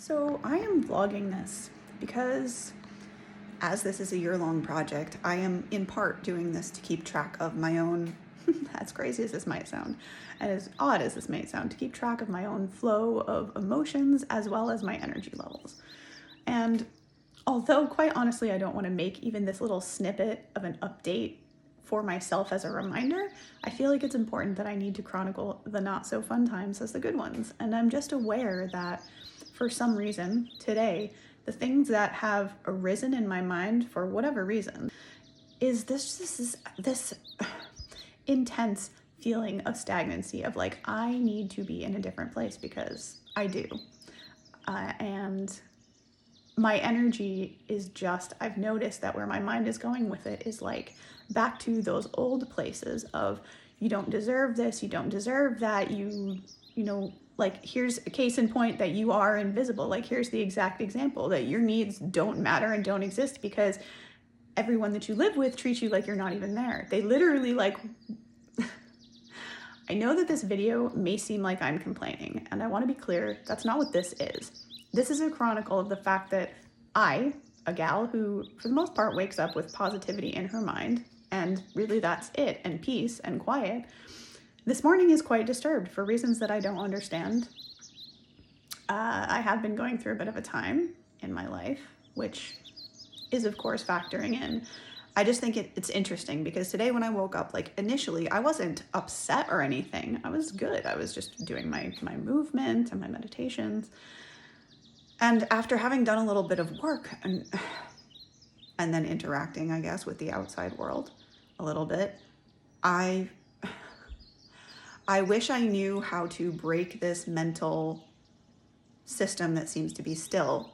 So I am vlogging this because as this is a year-long project, I am in part doing this to keep track of my own, as crazy as this might sound, and as odd as this might sound, to keep track of my own flow of emotions as well as my energy levels. And although quite honestly, I don't want to make even this little snippet of an update for myself as a reminder, I feel like it's important that I need to chronicle the not so fun times as the good ones. And I'm just aware that for some reason today, the things that have arisen in my mind for whatever reason is this intense feeling of stagnancy of like, I need to be in a different place because I do. And my energy is just, I've noticed that where my mind is going with it is like back to those old places of you don't deserve this, you don't deserve that, you know, like here's a case in point that you are invisible. Like here's the exact example that your needs don't matter and don't exist because everyone that you live with treats you like you're not even there. They literally like, I know that this video may seem like I'm complaining, and I want to be clear, that's not what this is. This is a chronicle of the fact that I, a gal who for the most part wakes up with positivity in her mind, and really that's it, and peace and quiet, this morning is quite disturbed for reasons that I don't understand. I have been going through a bit of a time in my life, which is of course factoring in. I just think it's interesting because today when I woke up, like initially I wasn't upset or anything. I was good. I was just doing my movement and my meditations. And after having done a little bit of work and then interacting, I guess, with the outside world a little bit, I wish I knew how to break this mental system that seems to be still,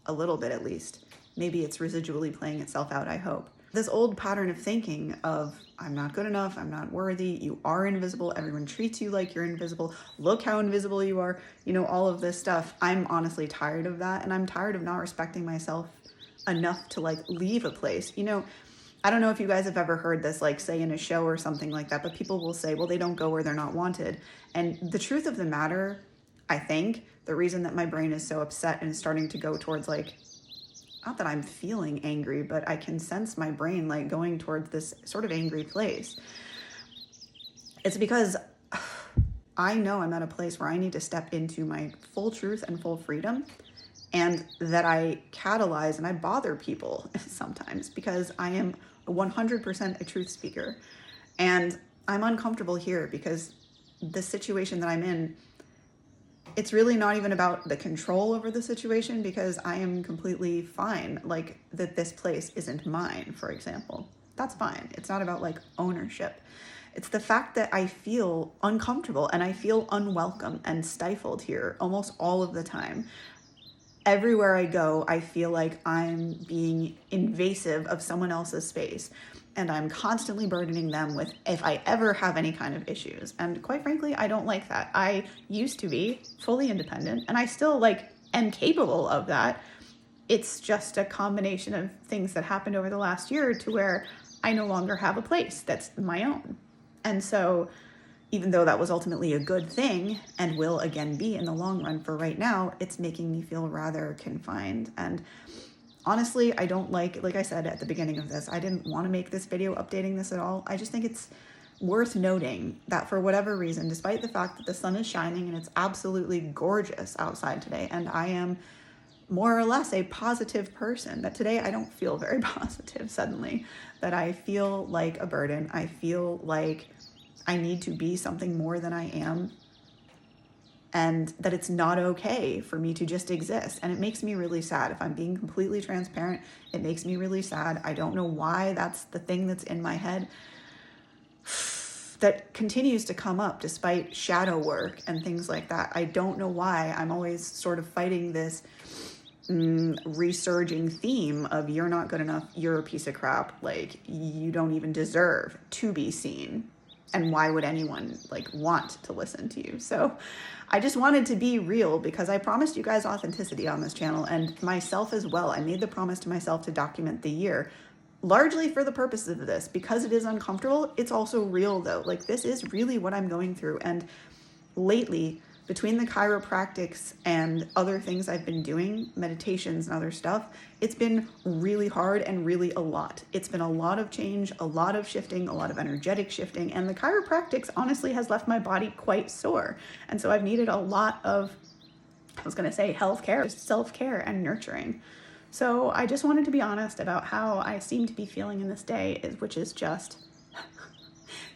a little bit at least. Maybe it's residually playing itself out, I hope. This old pattern of thinking of, I'm not good enough, I'm not worthy, you are invisible, everyone treats you like you're invisible, look how invisible you are, you know, all of this stuff. I'm honestly tired of that, and I'm tired of not respecting myself enough to like leave a place. You know, I don't know if you guys have ever heard this, like say in a show or something like that, but people will say, well, they don't go where they're not wanted. And the truth of the matter, I think, the reason that my brain is so upset and is starting to go towards like, not that I'm feeling angry, but I can sense my brain like going towards this sort of angry place. It's because I know I'm at a place where I need to step into my full truth and full freedom, and that I catalyze and I bother people sometimes because I am 100% a truth speaker. And I'm uncomfortable here because the situation that I'm in, it's really not even about the control over the situation because I am completely fine. Like that this place isn't mine, for example. That's fine. It's not about like ownership. It's the fact that I feel uncomfortable and I feel unwelcome and stifled here almost all of the time. Everywhere I go, I feel like I'm being invasive of someone else's space, and I'm constantly burdening them with if I ever have any kind of issues. And quite frankly, I don't like that. I used to be fully independent, and I still like am capable of that. It's just a combination of things that happened over the last year to where I no longer have a place that's my own. And so even though that was ultimately a good thing and will again be in the long run, for right now, it's making me feel rather confined. And honestly, I don't like I said at the beginning of this, I didn't want to make this video updating this at all. I just think it's worth noting that for whatever reason, despite the fact that the sun is shining and it's absolutely gorgeous outside today, and I am more or less a positive person, that today I don't feel very positive suddenly, that I feel like a burden. I feel like I need to be something more than I am, and that it's not okay for me to just exist. And it makes me really sad. If I'm being completely transparent, it makes me really sad. I don't know why that's the thing that's in my head that continues to come up despite shadow work and things like that. I don't know why I'm always sort of fighting this resurging theme of you're not good enough, you're a piece of crap, like you don't even deserve to be seen. And why would anyone like want to listen to you? So I just wanted to be real because I promised you guys authenticity on this channel, and myself as well. I made the promise to myself to document the year, largely for the purposes of this, because it is uncomfortable. It's also real though. Like this is really what I'm going through. And lately between the chiropractics and other things I've been doing, meditations and other stuff, it's been really hard and really a lot. It's been a lot of change, a lot of shifting, a lot of energetic shifting, and the chiropractics honestly has left my body quite sore. And so I've needed a lot of, I was gonna say healthcare, self-care and nurturing. So I just wanted to be honest about how I seem to be feeling in this day, which is just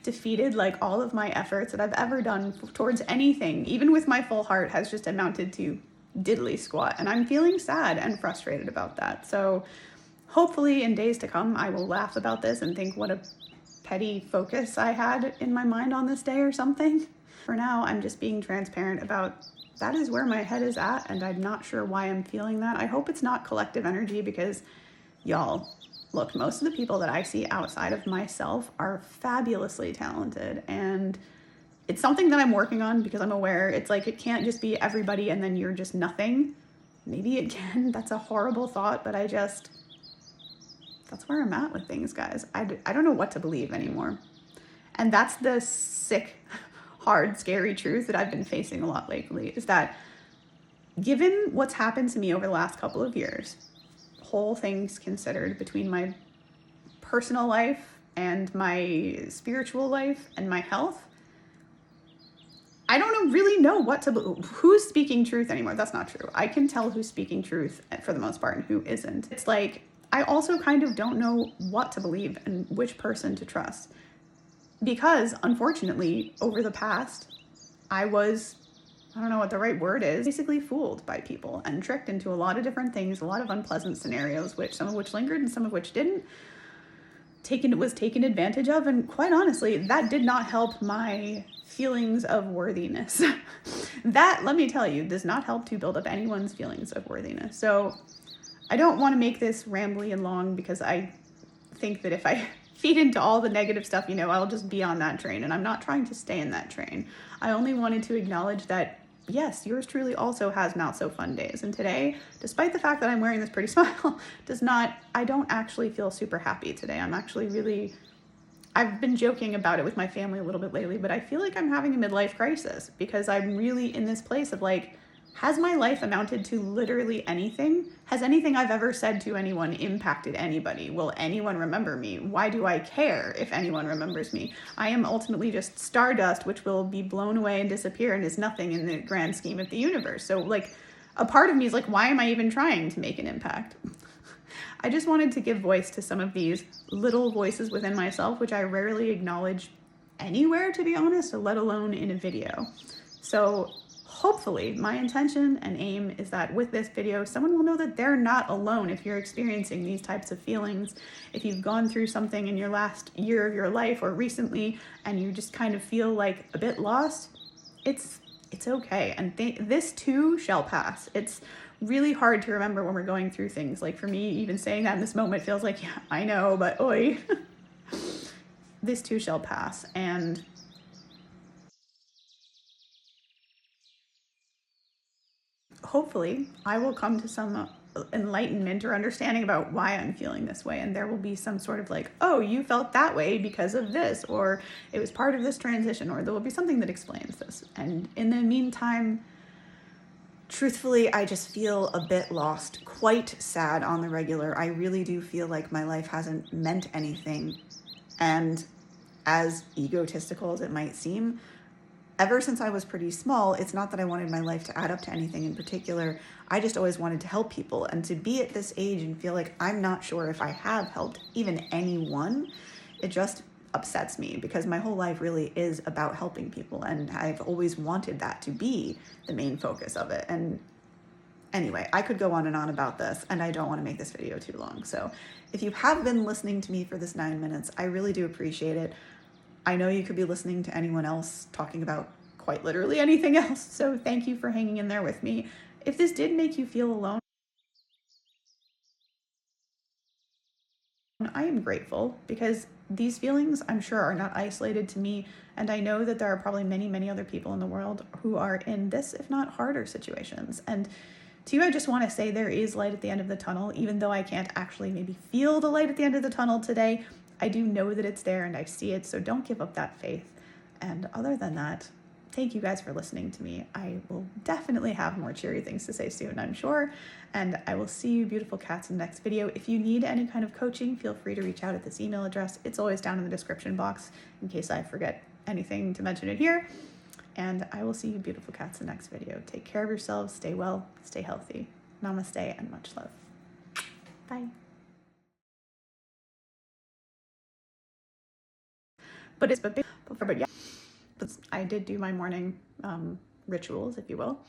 defeated. Like all of my efforts that I've ever done towards anything, even with my full heart, has just amounted to diddly squat. And I'm feeling sad and frustrated about that. So hopefully in days to come, I will laugh about this and think what a petty focus I had in my mind on this day or something. For now, I'm just being transparent about that is where my head is at, and I'm not sure why I'm feeling that. I hope it's not collective energy, because y'all, look, most of the people that I see outside of myself are fabulously talented, and it's something that I'm working on because I'm aware it's like it can't just be everybody and then you're just nothing. Maybe it can. That's a horrible thought, but that's where I'm at with things, guys. I don't know what to believe anymore. And that's the sick, hard, scary truth that I've been facing a lot lately, is that given what's happened to me over the last couple of years, whole things considered, between my personal life and my spiritual life and my health, I don't really know what to believe. Who's speaking truth anymore? That's not true. I can tell who's speaking truth for the most part and who isn't. It's like, I also kind of don't know what to believe and which person to trust. Because unfortunately, over the past, I don't know what the right word is, basically fooled by people and tricked into a lot of different things, a lot of unpleasant scenarios, some of which lingered and some of which didn't. Was taken advantage of, and quite honestly, that did not help my feelings of worthiness. That, let me tell you, does not help to build up anyone's feelings of worthiness. So I don't want to make this rambly and long, because I think that if I feed into all the negative stuff, I'll just be on that train, and I'm not trying to stay in that train. I only wanted to acknowledge that, yes, yours truly also has not so fun days. And today, despite the fact that I'm wearing this pretty smile, I don't actually feel super happy today. I'm actually I've been joking about it with my family a little bit lately, but I feel like I'm having a midlife crisis, because I'm really in this place of like, has my life amounted to literally anything? Has anything I've ever said to anyone impacted anybody? Will anyone remember me? Why do I care if anyone remembers me? I am ultimately just stardust, which will be blown away and disappear and is nothing in the grand scheme of the universe. So like, a part of me is like, why am I even trying to make an impact? I just wanted to give voice to some of these little voices within myself, which I rarely acknowledge anywhere, to be honest, let alone in a video. So hopefully my intention and aim is that with this video, someone will know that they're not alone if you're experiencing these types of feelings. If you've gone through something in your last year of your life or recently, and you just kind of feel like a bit lost, it's okay. And this too shall pass. It's really hard to remember when we're going through things. Like for me, even saying that in this moment feels like, yeah, I know, but oi. This too shall pass. And hopefully I will come to some enlightenment or understanding about why I'm feeling this way. And there will be some sort of like, oh, you felt that way because of this, or it was part of this transition, or there will be something that explains this. And in the meantime, truthfully, I just feel a bit lost, quite sad on the regular. I really do feel like my life hasn't meant anything. And as egotistical as it might seem, ever since I was pretty small, it's not that I wanted my life to add up to anything in particular. I just always wanted to help people. And to be at this age and feel like I'm not sure if I have helped even anyone, it just upsets me, because my whole life really is about helping people. And I've always wanted that to be the main focus of it. And anyway, I could go on and on about this, and I don't want to make this video too long. So if you have been listening to me for this 9 minutes, I really do appreciate it. I know you could be listening to anyone else talking about quite literally anything else. So thank you for hanging in there with me. If this did make you feel alone, I am grateful, because these feelings, I'm sure, are not isolated to me. And I know that there are probably many, many other people in the world who are in this, if not harder, situations. And to you, I just want to say there is light at the end of the tunnel, even though I can't actually maybe feel the light at the end of the tunnel today. I do know that it's there and I see it, so don't give up that faith. And other than that, thank you guys for listening to me. I will definitely have more cheery things to say soon, I'm sure. And I will see you beautiful cats in the next video. If you need any kind of coaching, feel free to reach out at this email address. It's always down in the description box in case I forget anything to mention it here. And I will see you beautiful cats in the next video. Take care of yourselves, stay well, stay healthy. Namaste and much love. Bye. But yeah, I did do my morning rituals, if you will.